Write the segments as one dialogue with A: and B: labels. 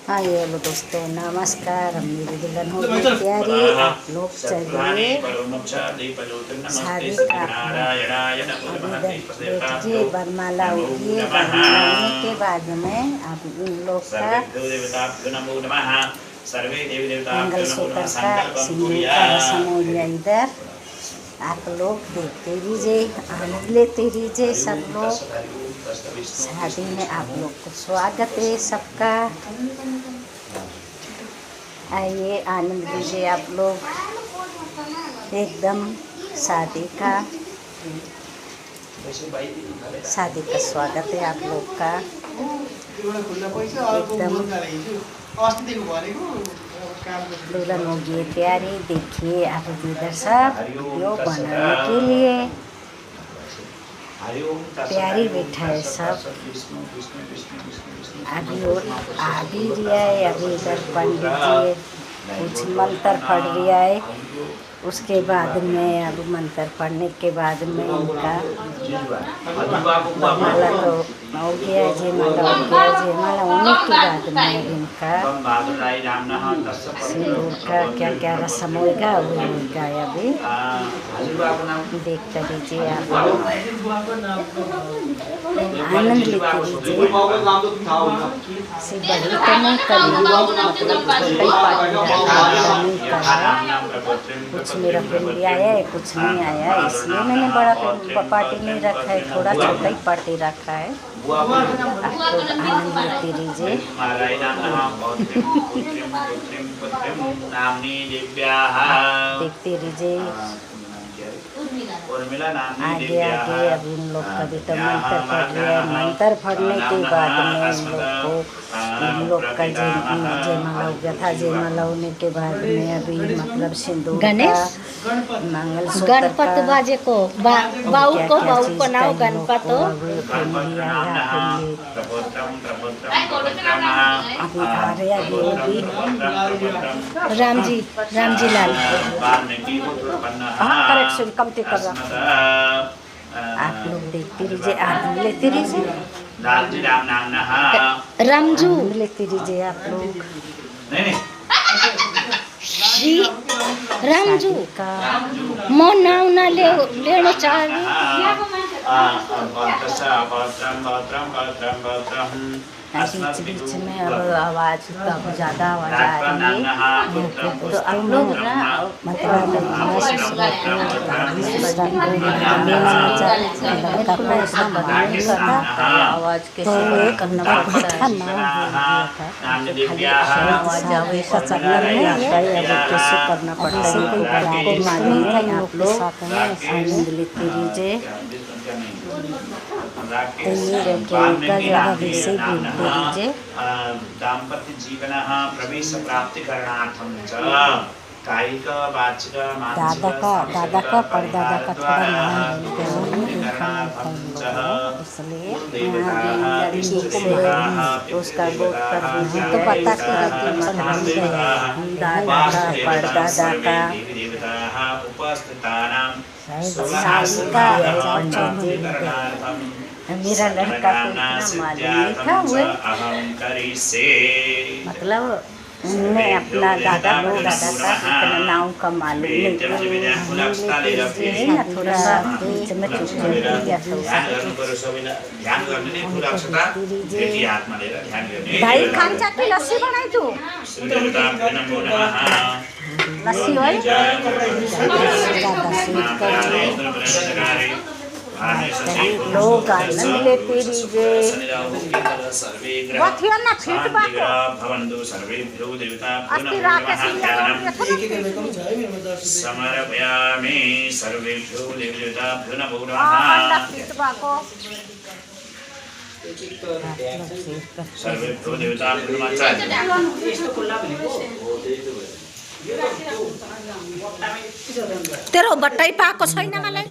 A: हाँ ये हेलो दोस्तों नमस्कार। हम मेरी दुल्हन हो गई तैयारी। आप लोग चलिए शादी का अभी बैठिए, वरमाला उठिए। वरमाला होने के बाद में आप इन लोग का मंगलसूत्र का सिंदूर का रस्म हो गया। इधर आप लोग देखते रहिए, आनंद लेते रहिए। सब लोग शादी में आप लोग को स्वागत है सबका। आइए आनंद लीजिए आप लोग। एकदम शादी का स्वागत है आप लोग का। एकदम दुल्हन होगी तैयारी। देखिए आप इधर सब वीडियो बनाने के लिए तैयारी बैठा है सब। अभी आ भी रहा है। अभी इधर पंडित जी कुछ मंत्र पढ़ रहा है। उसके बाद में अब मंत्र पढ़ने के बाद में इनका माला तो हो गया, जयमाला हो गया। जयमाला होने के बाद में इनका सिंदूर का क्या क्या रस्म होगा वो होगा। अभी देखते दीजिए आप लोग, आनंद लेते दीजिए। से बड़ी तो नहीं करी, मतलब नहीं करा। कुछ मेरा फ्रेंड आया है, कुछ नहीं आया है, इसलिए मैंने बड़ा पार्टी नहीं रखा है, थोड़ा छोटा ही पार्टी रखा है। आप लोग आनंद लेते रहिए। देखते रहिए आगे आगे। अब इन लोग का भी तो मंत्र पढ़ लिया है। मंत्र पढ़ने के बाद में इन लोग का जयमाला हो गया था। जयमाला होने के बाद में अभी मतलब सिंदूर गणेश मंगलसूत्र गणपत बाजे को बाऊ को नाव गणपत अभी आ रहे अभी राम जी लाल। हाँ करेक्शन कमती कर रहा। आप लोग देखते रहिए, आनंद लेते रहिए। रामजू लेते रहिए आप लोग। श्री रामजू का नाव ना लेना चाहिए। बीच बीच में अब आवाज़ का ज़्यादा आवाज़ आ रही है, तो आप लोग ना मतलब आवाज़ के करना पड़ता है। आप लोग आनंद लेते रहिए।
B: दाम्पत्य जीवन प्रवेश प्राप्ति करणार्थम कायिक वाचिक
A: दादा का परदादा का थोड़ा नाम इसलिए लड़की को उसका तो पता परदादा का मेरा लड़का को इतना मालूम नहीं था हुए, मतलब उन्हें अपना दादा का इतना नाम का मालूम नहीं था। थोड़ा सा भाई खान चाकी लस्सी बनाई तू लस्सी लोग आनंद लेते रहिए।
B: समर्पयामि सर्वेभ्यो देवताभ्यो नमो नमः। सर्वेभ्यो देवताभ्यो
A: तेरो बट्टाई पाको छैन मलाई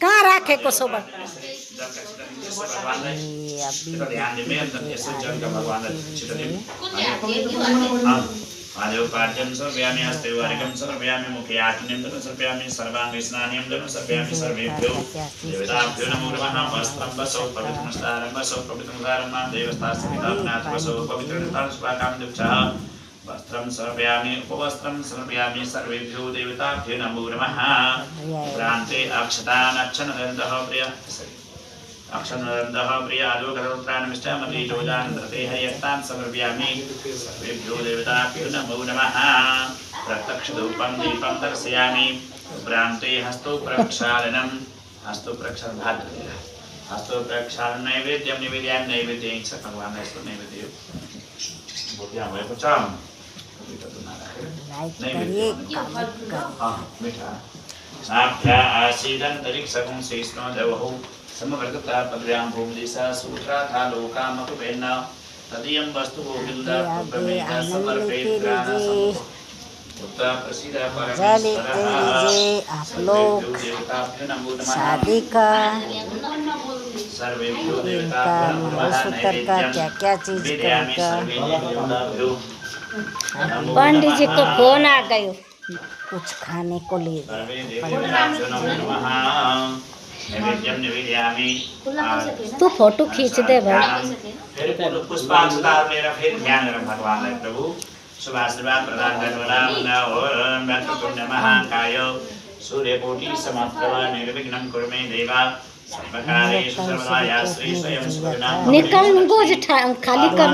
A: कहाँ राखेको छौ
B: आद्योपाद्यं सर्वयामि हस्ते वारिकं सर्वयामि मुखे आत्मनिं सर्वयामि सर्वाङ्गे स्नानं सर्वयामि सर्वेभ्यो देवताभ्यो नमो नमः वस्त्रं वसौ पवित्रं स्नानं वसौ पवित्रं धारणं देवस्तास्मितानाथ वसौ पवित्रं स्वाकां दुःखः वस्त्रं सर्वयामि उपवस्त्रं सर्वयामि सर्वेभ्यो देवताभ्यो नमो नमः प्रान्ते अक्षतानक्षनदन्तः प्रिय अक्षनदन्तः प्रिय आलोकरोत्राणमिष्टमतिजोदानन्दते हयस्तान् समर्पयामि सर्वेभ्यो देवताभ्यो नमो नमः प्रत्यक्षधूपं दीपं दर्शयामि प्रान्ते हस्तो प्रक्षालनं हस्तो प्रक्षालन नैवेद्यं निवेदयामि नैवेद्यं च भगवानलाई यस्तो नैवेद्य बोक्या भएको छ नाभ्या आसीदन्तरिक्षगुं शेष्णो देवहौ समवर्गता पद्भ्यां भूमिदिशा सूत्राथा लोकामकुपेन्न तदीयं वस्तु गोविन्दा पुत्रमेधा समर्पेत ग्राणसमुख उत्तर प्रसीद परमेश्वरः
A: आप लोग शादी का
B: सर्वेभ्यो
A: मंगलसूत्र का क्या क्या चीज का
C: पंडित जी को फोन आ गई
A: कुछ खाने को ले
C: तू फोटो खींच दे भाई
B: पुष्पांशदार मेरा फिर ध्यान रख भगवान प्रभु शुभाशीर्वाद प्रदान करने महाकाय सूर्यकोटि समप्रभ निर्विघ्नं कुरु मे देवा सर्वकारेषु सर्वदा या श्री स्वयं सुखनाम
C: निकल गोज खाली कर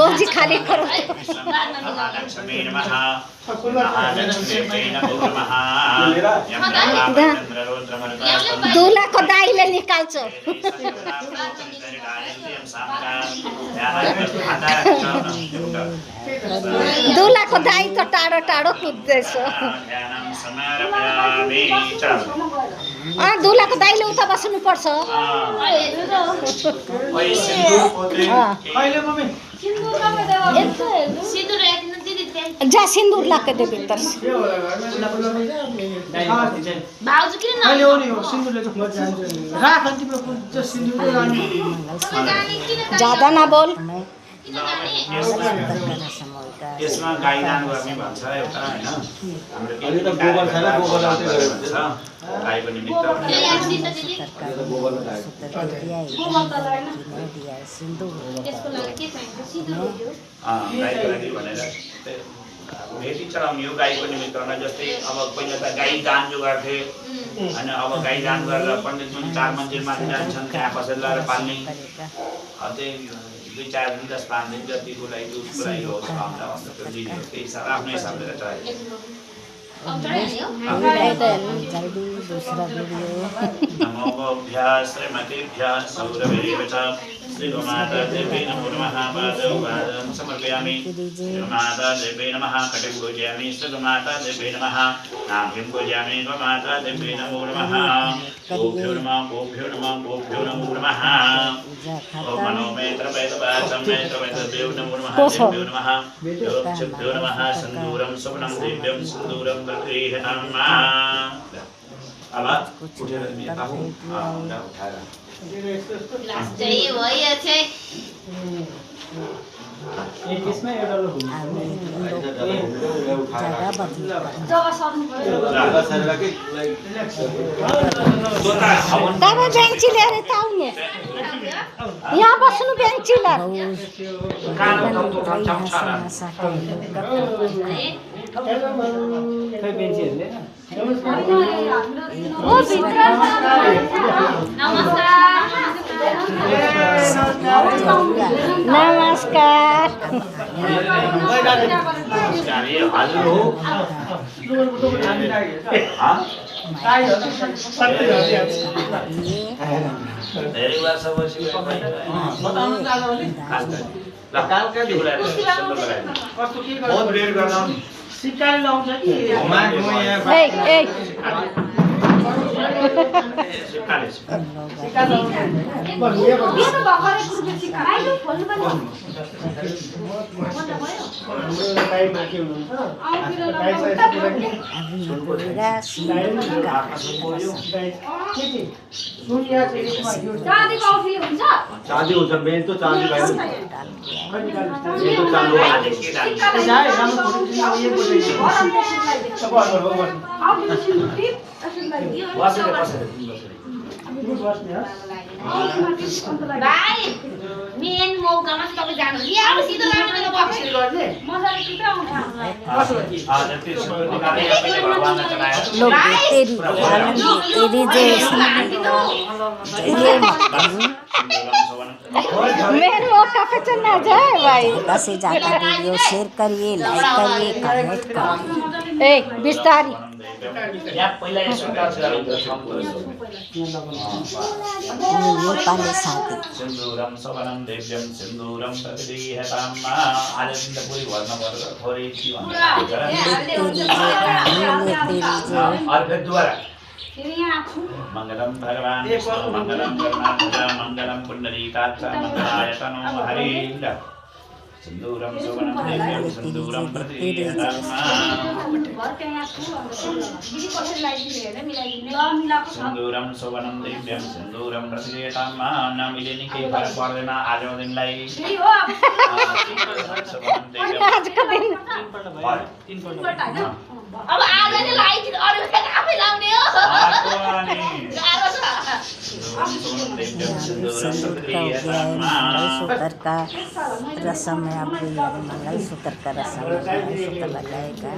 C: गोज खाली करो
B: महालक्ष्मी नमः महालक्ष्मी नमो नमः
C: दूल्हा को दाई ले निकाल छो दूल्हा को दाई तो टाढो टाढो कुद्दै छ दूल्हा को दाईले उता बस्नु पर्छ जा सिन्दूर लाके दे भीतर ज्यादा ना बोल
B: यसमा गाईदान गर्ने भन्छ एउटा हैन हाम्रो त गोबर छैन गोबर लाउँदै गरेको छ गाईको निमित्त गाईको लागि भनेर भेटी चलाउने हो गाईको निमित्तमा जस्तै अब पहिला त गाई दान जो गर्थे हैन अब गाई दान गरेर पण्डित पनि 4 मन्दिरमाथि जान्छन् त्यहाँ बसेर लगाएर पाल्ने अझै 2-4 दिन 10-5 दिन जतिको लागि दुधको लागि होस् भन्दा त्यो दिने हो त्यही हिसाब आफ्नै हिसाबले चलाइन्छ नमो गोभ्यः श्रीमतीभ्यः सौरभेव च श्रीगोमाता देवी नमो नमः पादं समर्पयामि श्रीगोमाता देवी नमः कटिं पूजयामि श्रीगोमाता देवी नमः नाभिं पूजयामि गोमाता देवी नमो नमः गोभ्यो नमः गोभ्यो नमः गोभ्यो नमो नमः ओम मनो मे त्रवैतवाचं मे त्रवैतभ्यो नमो नमः देव्यो नमः योक्षभ्यो नमः सिन्दूरं सुवर्णं दिव्यं सिन्दूरं प्रगृह्णामि अब उठेर ताहु उठाएर
D: चाहिए वही अच्छे
A: एक इसमें एउटा लो
C: तब बेंची ले रे ताउने यहाँ बस्नु बेंची ला ओ भित्र नमस्कार
B: बहुत बेर गर्दा
A: सिकाइ लाउँछ कि
E: चाँदी हुन्छ मेन त चाँदी भाइ
D: भाइ मेन मौकामा चाहिँ तपाईँ जानु यहाँ सिधो राम्रो बक्सी गर्ने मजाले छिटो आउँछ
A: लोग तेरी
C: मेरे मौका पे चलना जाए भाई
A: से जाता वीडियो शेयर करिए, लाइक करिए, कमेंट करिए।
C: ए बिस्तारी
A: नेपाली साथी
B: सिन्दूरम सवनम देव्यम सिन्दूरम प्रतिदीहताम आनन्दपुरी वर्ण वर्ग थोरै छी मंगलम भगवान विष्णु मंगलम करुणाध्वज मंगलम पुंडरीकाक्ष मंगलाय तनो हरि सिन्दूरम सवनम देव्यम सिन्दूरम प्रतिदीहताम सिन्दूरम सवनम दिव्यम सिन्दूरम प्रतिदीहताम नमिले निकै फरक पर्दैन आजको दिनलाई
C: आज का दिन
D: अब आज नै लाइदिनु अरु बेला आफै लाउने हो गाह्रो छ
A: मंगलसूत्र का रसम है आप भी मंगलसूत्र का रसम मंगलसूत्र लगाएगा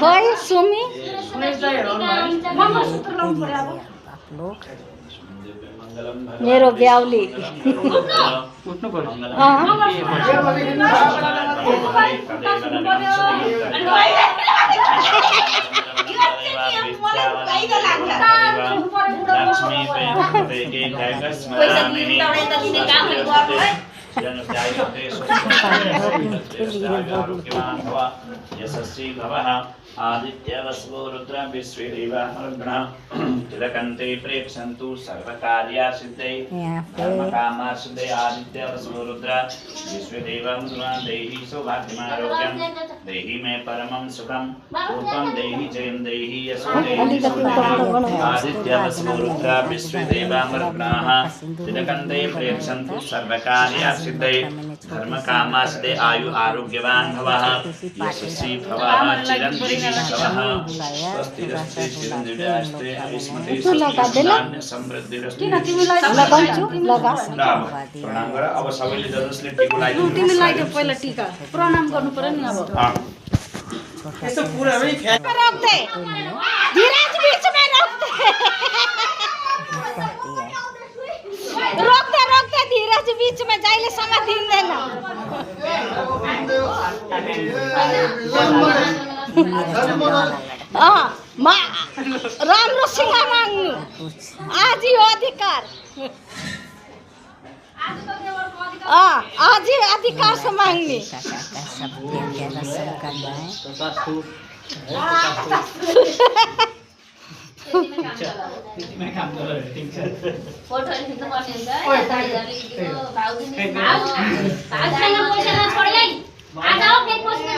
C: भाई सुमी
A: आप लोग
C: मेरो ब्याउली
B: यशस्वी भवः आदित्य वसवो रुद्र विश्वे देवा रुद्रा तिलकन्ते प्रेक्षन्तु सर्वकार्या सिद्धे धर्मकामा सिद्धे आदित्य वसवो रुद्र विश्वे देवा रुद्रा देहि सौभाग्यमारोग्यं देहि मे परमं सुखं रूपं देहि जयं देहि यशो देहि आदित्य वसवो रुद्र विश्वे देवा रुद्रा तिलकन्ते प्रेक्षन्तु सर्वकार्या सिद्धे धर्मकामा सिद्धे आयु आरोग्यवान भवः यशस्वी भवः चिरंजीवी भवः स्वस्तिरस्ते चिरंजीवी स्मृति सन्तान समृद्धिरस्ते प्रणाम गर अब सबैले जसले टिका लगाइदिनु
C: तिमीलाई त पहिला टीका प्रणाम गर्नु पर्यो नि अब
E: यस्तो पुरानै फ्याट
C: रोक दे धीरज बीच में रोक दे धीरज बीच में जाइले समय दिँदैन राम्रो सिंह माग्नु आज यो अधिकार आज ही अधिकार से मांगनी
A: सब के रसम करना है
D: फोटो खिच्नु पर्ने हुन्छ भाउजूसँग पैसा नछोड्दै आज हो फेक पोस्ट दिन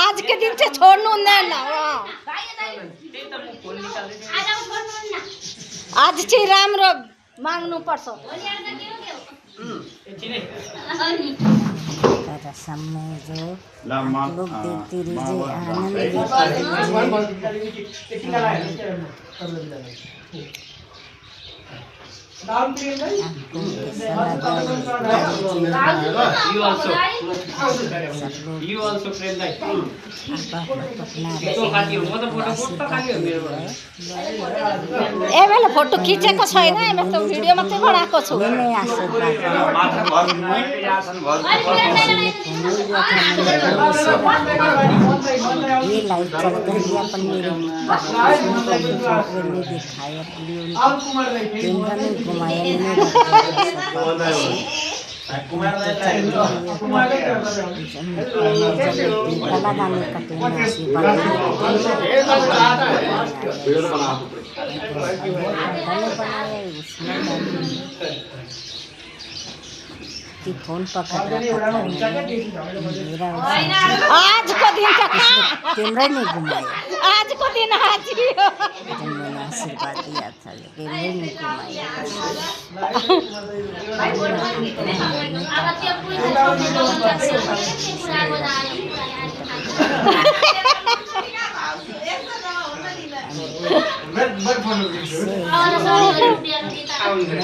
C: आज के दिन से छोड्नु हुँदैन आज चाहिँ राम्रो माग्नु पर्छ
A: रसम में जो लोग देखते रहिए आनंद
E: You also friend like
C: ए बेला फोटो खिचेको छैन एमा त भिडियो मात्रै बनाएको छु
A: ये लाइव चल रही है अपन मेरे दिखाया घुमाया नहीं फोन पकड़ आज को दिन कैमरा नहीं घुमाया आज को दिन मैंने आशीर्वाद दिया था लेकिन नहीं घुमाया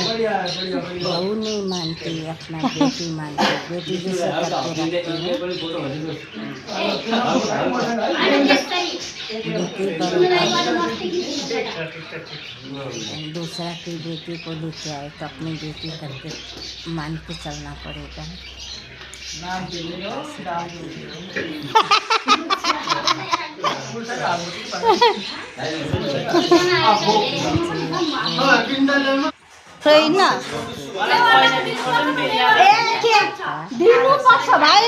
A: बहू नहीं मानती अपना बेटी मानती बेटी जैसे करते रहती है दूसरा की बेटी को लेके आए तो अपनी बेटी करके मान के चलना पड़ेगा छैन दिनुपर्छ भाइ